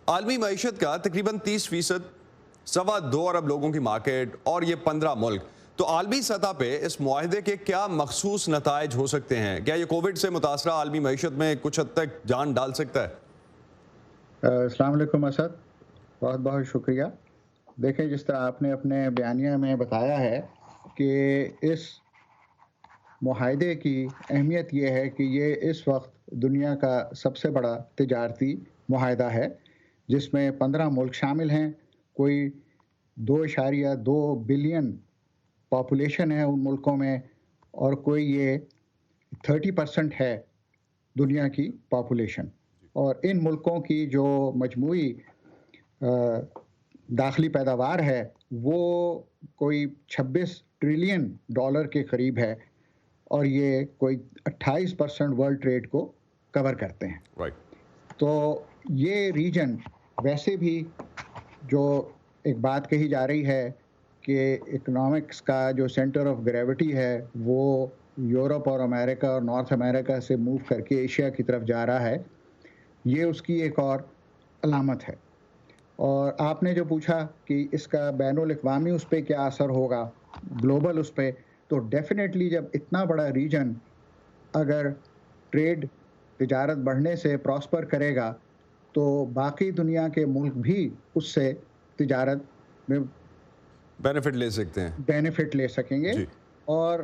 عالمی معیشت کا تقریباً 30%، 2.25 ارب لوگوں کی مارکیٹ اور یہ 15 ملک، تو عالمی سطح پہ اس معاہدے کے کیا مخصوص نتائج ہو سکتے ہیں؟ کیا یہ کووڈ سے متاثرہ عالمی معیشت میں کچھ حد تک جان ڈال سکتا ہے؟ السلام علیکم اسد، بہت بہت شکریہ۔ دیکھیں، جس طرح آپ نے اپنے بیانیہ میں بتایا ہے کہ اس معاہدے کی اہمیت یہ ہے کہ یہ اس وقت دنیا کا سب سے بڑا تجارتی معاہدہ ہے، جس میں 15 ملک شامل ہیں۔ کوئی 2.2 بلین پاپولیشن ہے ان ملکوں میں، اور کوئی یہ 30% ہے دنیا کی پاپولیشن۔ اور ان ملکوں کی جو مجموعی داخلی پیداوار ہے وہ کوئی 26 ٹریلین ڈالر کے قریب ہے، اور یہ کوئی 28% ورلڈ ٹریڈ کو کور کرتے ہیں۔ تو یہ ریجن ویسے بھی، جو ایک بات کہی جا رہی ہے کہ اکنامکس کا جو سینٹر آف گریوٹی ہے وہ یورپ اور امریکہ اور نارتھ امریکہ سے موو کر کے ایشیا کی طرف جا رہا ہے، یہ اس کی ایک اور علامت ہے۔ اور آپ نے جو پوچھا کہ اس کا بین الاقوامی اس پہ کیا اثر ہوگا، گلوبل اس پہ، تو ڈیفینیٹلی جب اتنا بڑا ریجن اگر ٹریڈ، تجارت بڑھنے سے پراسپر کرے گا تو باقی دنیا کے ملک بھی اس سے تجارت میں بینیفٹ لے سکیں گے۔ جی۔ اور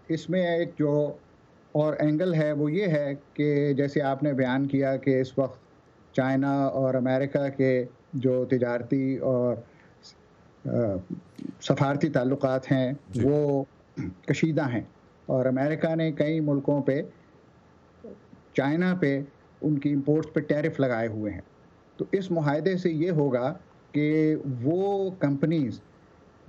اس میں ایک جو اور اینگل ہے وہ یہ ہے کہ جیسے آپ نے بیان کیا کہ اس وقت چائنا اور امریکہ کے جو تجارتی اور سفارتی تعلقات ہیں جی۔ وہ کشیدہ ہیں، اور امریکہ نے کئی ملکوں پہ، چائنا پہ، ان کی امپورٹس پہ ٹیرف لگائے ہوئے ہیں۔ تو اس معاہدے سے یہ ہوگا کہ وہ کمپنیز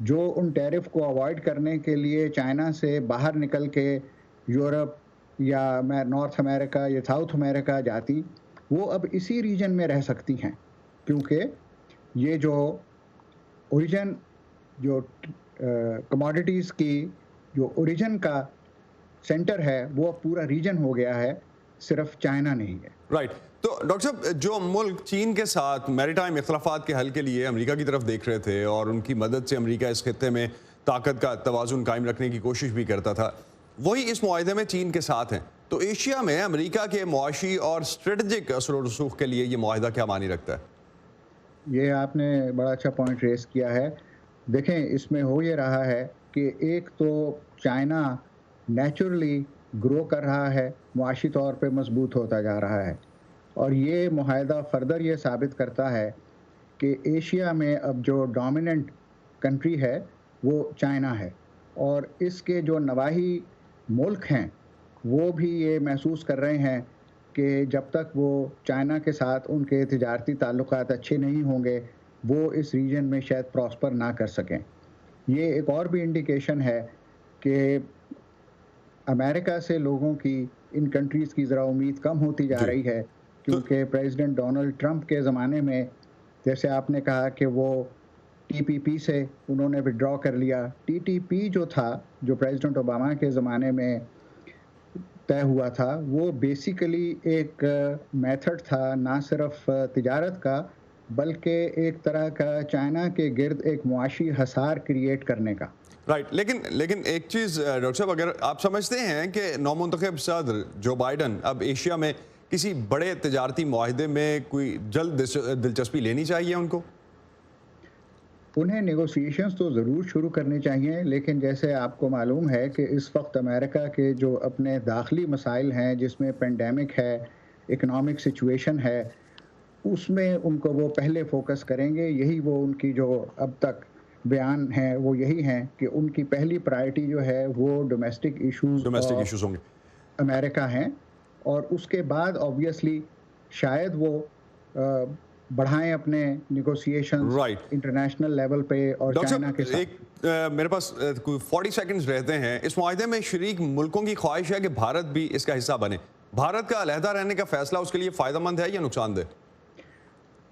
جو ان ٹیرف کو اوائڈ کرنے کے لیے چائنا سے باہر نکل کے یورپ یا نارتھ امریکہ یا ساؤتھ امریکہ جاتی، وہ اب اسی ریجن میں رہ سکتی ہیں، کیونکہ یہ جو اوریجن، جو کموڈیٹیز کی جو اوریجن کا سینٹر ہے وہ پورا ریجن ہو گیا ہے، صرف چائنا نہیں ہے۔ رائٹ۔ تو ڈاکٹر صاحب، جو ملک چین کے ساتھ میری ٹائم اختلافات کے حل کے لیے امریکہ کی طرف دیکھ رہے تھے اور ان کی مدد سے امریکہ اس خطے میں طاقت کا توازن قائم رکھنے کی کوشش بھی کرتا تھا، وہی اس معاہدے میں چین کے ساتھ ہیں، تو ایشیا میں امریکہ کے معاشی اور اسٹریٹجک اثر و رسوخ کے لیے یہ معاہدہ کیا معنی رکھتا ہے؟ یہ آپ نے بڑا اچھا پوائنٹ ریز کیا ہے۔ دیکھیں، اس میں ہو یہ رہا ہے کہ ایک تو چائنا نیچرلی گرو کر رہا ہے، معاشی طور پہ مضبوط ہوتا جا رہا ہے، اور یہ معاہدہ فردر یہ ثابت کرتا ہے کہ ایشیا میں اب جو ڈومیننٹ کنٹری ہے وہ چائنا ہے، اور اس کے جو نواحی ملک ہیں وہ بھی یہ محسوس کر رہے ہیں کہ جب تک وہ چائنا کے ساتھ ان کے تجارتی تعلقات اچھے نہیں ہوں گے وہ اس ریجن میں شاید پراسپر نہ کر سکیں۔ یہ ایک اور بھی انڈیکیشن ہے کہ امریکہ سے لوگوں کی ان کنٹریز کی ذرا امید کم ہوتی جا رہی ہے، کیونکہ پریزیڈنٹ ڈونلڈ ٹرمپ کے زمانے میں، جیسے آپ نے کہا کہ وہ ٹی پی پی سے انہوں نے وڈرا کر لیا۔ ٹی ٹی پی جو تھا، جو پریزیڈنٹ اوباما کے زمانے میں طے ہوا تھا، وہ بیسیکلی ایک میتھڈ تھا نہ صرف تجارت کا بلکہ ایک طرح کا چائنا کے گرد ایک معاشی حصار کریٹ کرنے کا۔ رائٹ۔ لیکن ایک چیز ڈاکٹر صاحب، اگر آپ سمجھتے ہیں کہ نومنتخب صدر جو بائیڈن اب ایشیا میں کسی بڑے تجارتی معاہدے میں کوئی جلد دلچسپی لینی چاہیے ان کو؟ انہیں نیگوسیشنز تو ضرور شروع کرنی چاہیے، لیکن جیسے آپ کو معلوم ہے کہ اس وقت امریکہ کے جو اپنے داخلی مسائل ہیں، جس میں پینڈیمک ہے، اکنامک سچویشن ہے، اس میں ان کو وہ پہلے فوکس کریں گے۔ یہی وہ ان کی جو اب تک بیان ہیں وہ یہی ہیں کہ ان کی پہلی پرائرٹی جو ہے وہ ڈومیسٹک ایشوز ہوں گے امریکہ ہیں، اور اس کے بعد آبویسلی شاید وہ بڑھائیں اپنے نیگوسیشنز انٹرنیشنل لیول پہ اور چائنا کے ساتھ۔ میرے پاس 40 سیکنڈز رہتے ہیں۔ اس معاہدے میں شریک ملکوں کی خواہش ہے کہ بھارت بھی اس کا حصہ بنے، بھارت کا علیحدہ رہنے کا فیصلہ اس کے لیے فائدہ مند ہے یا نقصان دہ؟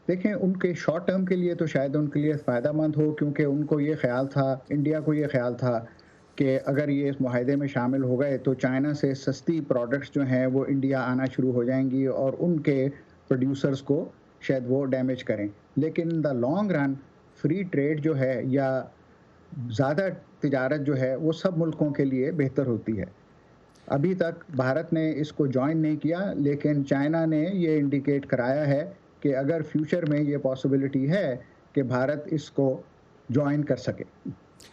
دیکھیں، ان کے شارٹ ٹرم کے لیے تو شاید ان کے لیے فائدہ مند ہو، کیونکہ ان کو یہ خیال تھا، انڈیا کو یہ خیال تھا کہ اگر یہ اس معاہدے میں شامل ہو گئے تو چائنا سے سستی پروڈکٹس جو ہیں وہ انڈیا آنا شروع ہو جائیں گی اور ان کے پروڈیوسرز کو شاید وہ ڈیمیج کریں، لیکن the long run free trade جو ہے یا زیادہ تجارت جو ہے وہ سب ملکوں کے لیے بہتر ہوتی ہے۔ ابھی تک بھارت نے اس کو جوائن نہیں کیا، لیکن چائنا نے یہ انڈیکیٹ کرایا ہے کہ اگر فیوچر میں یہ پاسبلٹی ہے کہ بھارت اس کو جوائن کر سکے۔